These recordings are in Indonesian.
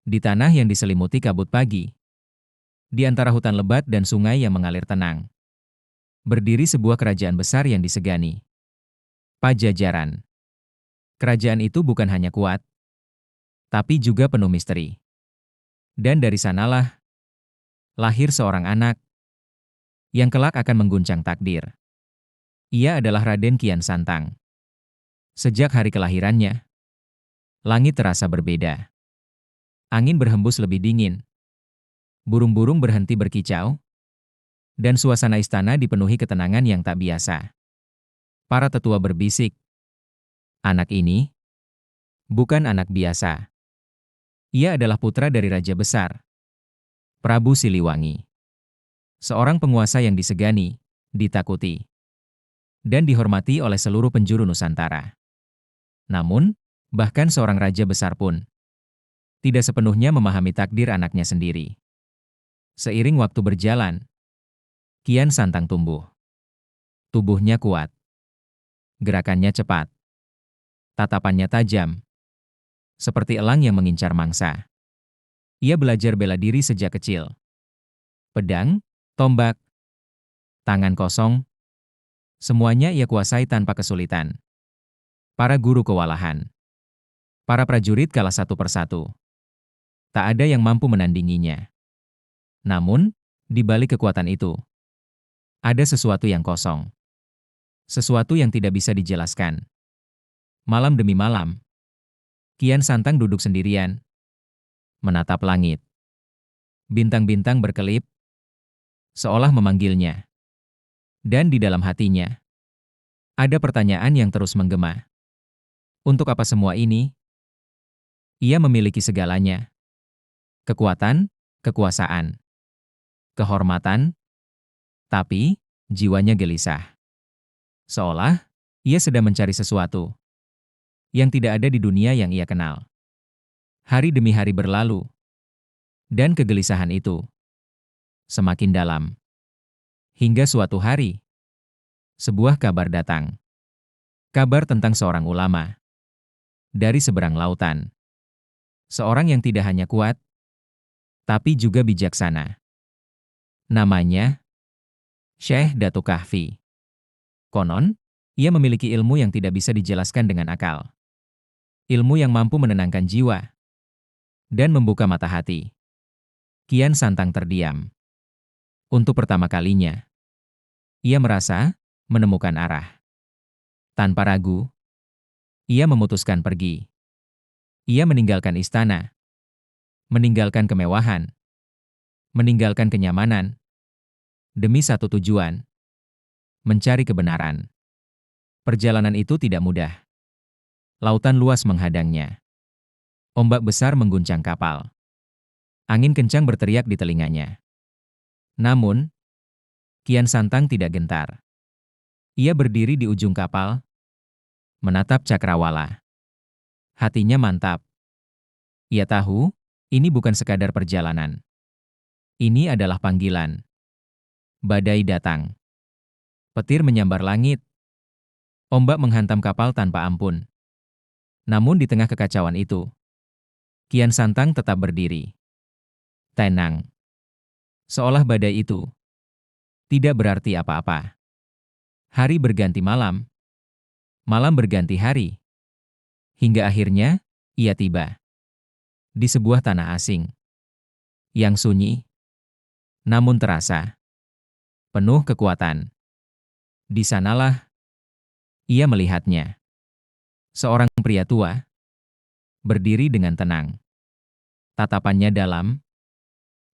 Di tanah yang diselimuti kabut pagi, di antara hutan lebat dan sungai yang mengalir tenang, berdiri sebuah kerajaan besar yang disegani. Pajajaran. Kerajaan itu bukan hanya kuat, tapi juga penuh misteri. Dan dari sanalah lahir seorang anak yang kelak akan mengguncang takdir. Ia adalah Raden Kian Santang. Sejak hari kelahirannya, langit terasa berbeda. Angin berhembus lebih dingin, burung-burung berhenti berkicau, dan suasana istana dipenuhi ketenangan yang tak biasa. Para tetua berbisik, anak ini bukan anak biasa. Ia adalah putra dari Raja Besar, Prabu Siliwangi. Seorang penguasa yang disegani, ditakuti, dan dihormati oleh seluruh penjuru Nusantara. Namun, bahkan seorang raja besar pun tidak sepenuhnya memahami takdir anaknya sendiri. Seiring waktu berjalan, Kian Santang tumbuh. Tubuhnya kuat, gerakannya cepat, tatapannya tajam, seperti elang yang mengincar mangsa. Ia belajar bela diri sejak kecil. Pedang, tombak, tangan kosong, semuanya ia kuasai tanpa kesulitan. Para guru kewalahan, para prajurit kalah satu persatu. Tak ada yang mampu menandinginya. Namun, di balik kekuatan itu, ada sesuatu yang kosong. Sesuatu yang tidak bisa dijelaskan. Malam demi malam, Kian Santang duduk sendirian, menatap langit. Bintang-bintang berkelip, seolah memanggilnya. Dan di dalam hatinya, ada pertanyaan yang terus menggema. Untuk apa semua ini? Ia memiliki segalanya. Kekuatan, kekuasaan, kehormatan, tapi jiwanya gelisah. Seolah ia sedang mencari sesuatu yang tidak ada di dunia yang ia kenal. Hari demi hari berlalu, dan kegelisahan itu semakin dalam. Hingga suatu hari, sebuah kabar datang. Kabar tentang seorang ulama dari seberang lautan. Seorang yang tidak hanya kuat, tapi juga bijaksana. Namanya Syekh Datuk Kahfi. Konon, ia memiliki ilmu yang tidak bisa dijelaskan dengan akal. Ilmu yang mampu menenangkan jiwa dan membuka mata hati. Kian Santang terdiam. Untuk pertama kalinya, ia merasa menemukan arah. Tanpa ragu, ia memutuskan pergi. Ia meninggalkan istana, meninggalkan kemewahan, meninggalkan kenyamanan, demi satu tujuan, mencari kebenaran. Perjalanan itu tidak mudah. Lautan luas menghadangnya. Ombak besar mengguncang kapal. Angin kencang berteriak di telinganya. Namun, Kian Santang tidak gentar. Ia berdiri di ujung kapal, menatap cakrawala. Hatinya mantap. Ia tahu, ini bukan sekadar perjalanan. Ini adalah panggilan. Badai datang. Petir menyambar langit. Ombak menghantam kapal tanpa ampun. Namun di tengah kekacauan itu, Kian Santang tetap berdiri. Tenang. Seolah badai itu tidak berarti apa-apa. Hari berganti malam. Malam berganti hari. Hingga akhirnya, ia tiba di sebuah tanah asing yang sunyi, namun terasa penuh kekuatan. Di sanalah ia melihatnya. Seorang pria tua, berdiri dengan tenang. Tatapannya dalam,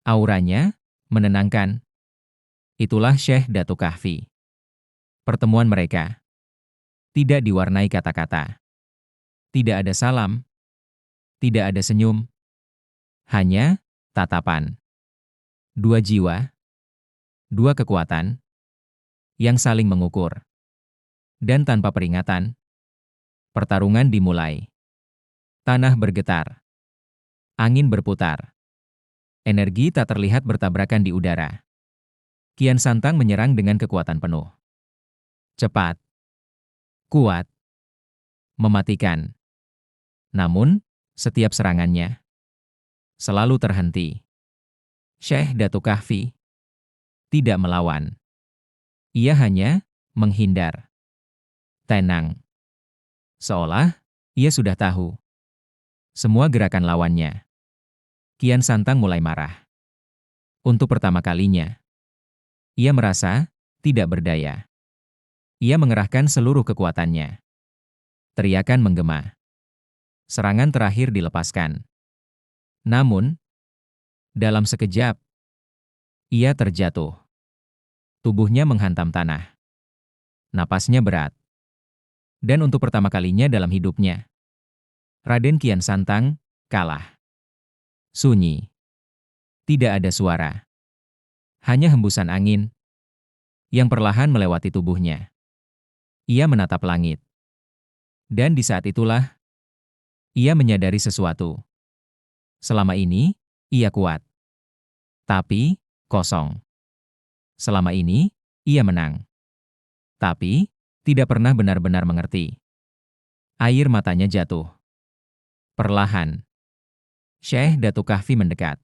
auranya menenangkan. Itulah Syekh Datuk Kahfi. Pertemuan mereka tidak diwarnai kata-kata. Tidak ada salam, tidak ada senyum, hanya tatapan. Dua jiwa, dua kekuatan, yang saling mengukur. Dan tanpa peringatan, pertarungan dimulai. Tanah bergetar. Angin berputar. Energi tak terlihat bertabrakan di udara. Kian Santang menyerang dengan kekuatan penuh. Cepat. Kuat. Mematikan. Namun, setiap serangannya selalu terhenti. Syekh Datuk Kahfi tidak melawan. Ia hanya menghindar. Tenang. Seolah ia sudah tahu semua gerakan lawannya. Kian Santang mulai marah. Untuk pertama kalinya, ia merasa tidak berdaya. Ia mengerahkan seluruh kekuatannya. Teriakan menggema. Serangan terakhir dilepaskan. Namun, dalam sekejap, ia terjatuh. Tubuhnya menghantam tanah. Napasnya berat. Dan untuk pertama kalinya dalam hidupnya, Raden Kian Santang kalah. Sunyi. Tidak ada suara. Hanya hembusan angin yang perlahan melewati tubuhnya. Ia menatap langit. Dan di saat itulah, ia menyadari sesuatu. Selama ini, ia kuat. Tapi, kosong. Selama ini, ia menang. Tapi, tidak pernah benar-benar mengerti. Air matanya jatuh. Perlahan. Syekh Datuk Kahfi mendekat.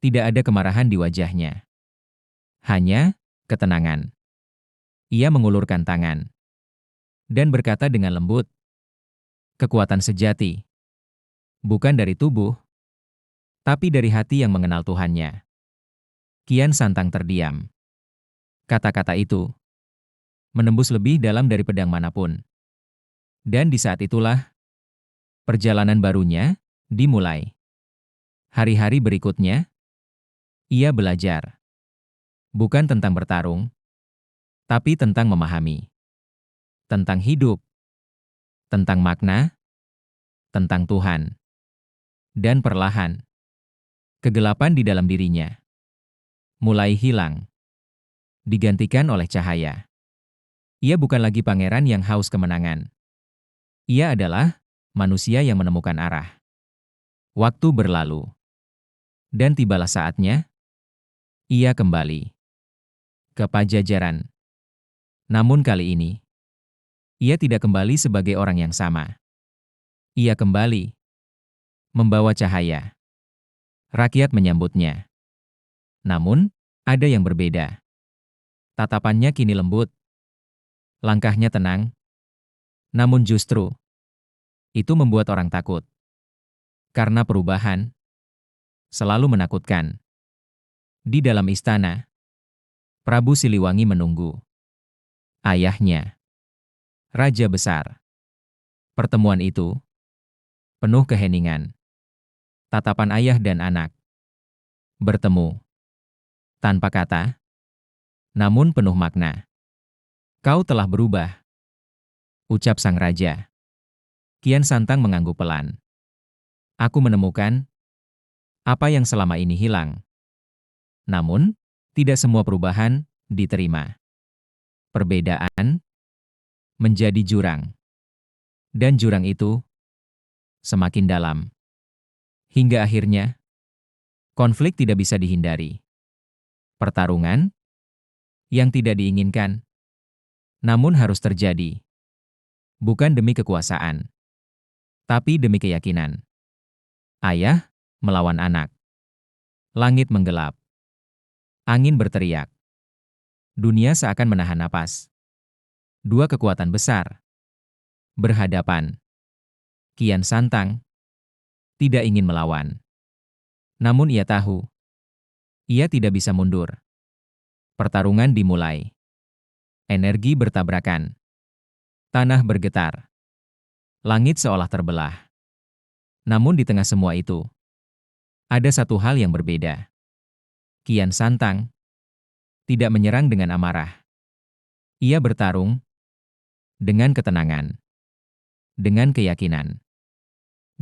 Tidak ada kemarahan di wajahnya. Hanya ketenangan. Ia mengulurkan tangan. Dan berkata dengan lembut, kekuatan sejati. Bukan dari tubuh, tapi dari hati yang mengenal Tuhannya. Kian Santang terdiam. Kata-kata itu menembus lebih dalam dari pedang manapun. Dan di saat itulah, perjalanan barunya dimulai. Hari-hari berikutnya, ia belajar. Bukan tentang bertarung, tapi tentang memahami. Tentang hidup. Tentang makna. Tentang Tuhan. Dan perlahan, kegelapan di dalam dirinya mulai hilang. Digantikan oleh cahaya. Ia bukan lagi pangeran yang haus kemenangan. Ia adalah manusia yang menemukan arah. Waktu berlalu. Dan tibalah saatnya, ia kembali ke Pajajaran. Namun kali ini, ia tidak kembali sebagai orang yang sama. Ia kembali membawa cahaya. Rakyat menyambutnya. Namun, ada yang berbeda. Tatapannya kini lembut. Langkahnya tenang. Namun justru, itu membuat orang takut. Karena perubahan selalu menakutkan. Di dalam istana, Prabu Siliwangi menunggu. Ayahnya, Raja Besar. Pertemuan itu penuh keheningan. Tatapan ayah dan anak bertemu tanpa kata, namun penuh makna. Kau telah berubah, ucap sang raja. Kian Santang mengangguk pelan. Aku menemukan apa yang selama ini hilang. Namun, tidak semua perubahan diterima. Perbedaan menjadi jurang. Dan jurang itu semakin dalam. Hingga akhirnya, konflik tidak bisa dihindari. Pertarungan yang tidak diinginkan, namun harus terjadi. Bukan demi kekuasaan, tapi demi keyakinan. Ayah melawan anak. Langit menggelap. Angin berteriak. Dunia seakan menahan napas. Dua kekuatan besar berhadapan. Kian Santang tidak ingin melawan. Namun ia tahu, ia tidak bisa mundur. Pertarungan dimulai. Energi bertabrakan. Tanah bergetar. Langit seolah terbelah. Namun di tengah semua itu, ada satu hal yang berbeda. Kian Santang tidak menyerang dengan amarah. Ia bertarung dengan ketenangan, dengan keyakinan.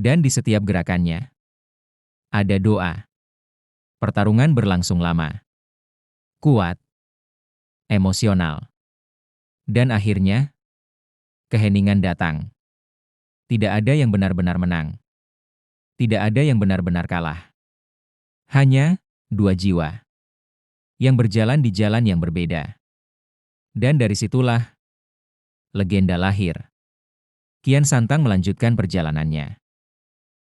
Dan di setiap gerakannya, ada doa. Pertarungan berlangsung lama, kuat, emosional. Dan akhirnya, keheningan datang. Tidak ada yang benar-benar menang. Tidak ada yang benar-benar kalah. Hanya dua jiwa yang berjalan di jalan yang berbeda. Dan dari situlah legenda lahir. Kian Santang melanjutkan perjalanannya.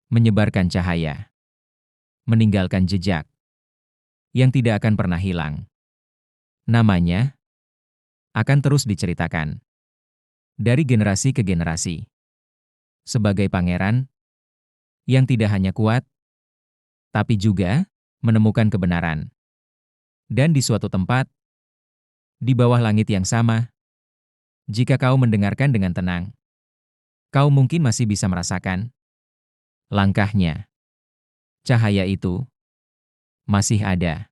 Menyebarkan cahaya. meninggalkan jejak yang tidak akan pernah hilang. Namanya akan terus diceritakan dari generasi ke generasi sebagai pangeran yang tidak hanya kuat, tapi juga menemukan kebenaran. Dan di suatu tempat, di bawah langit yang sama, jika kau mendengarkan dengan tenang, kau mungkin masih bisa merasakan langkahnya. Cahaya itu masih ada.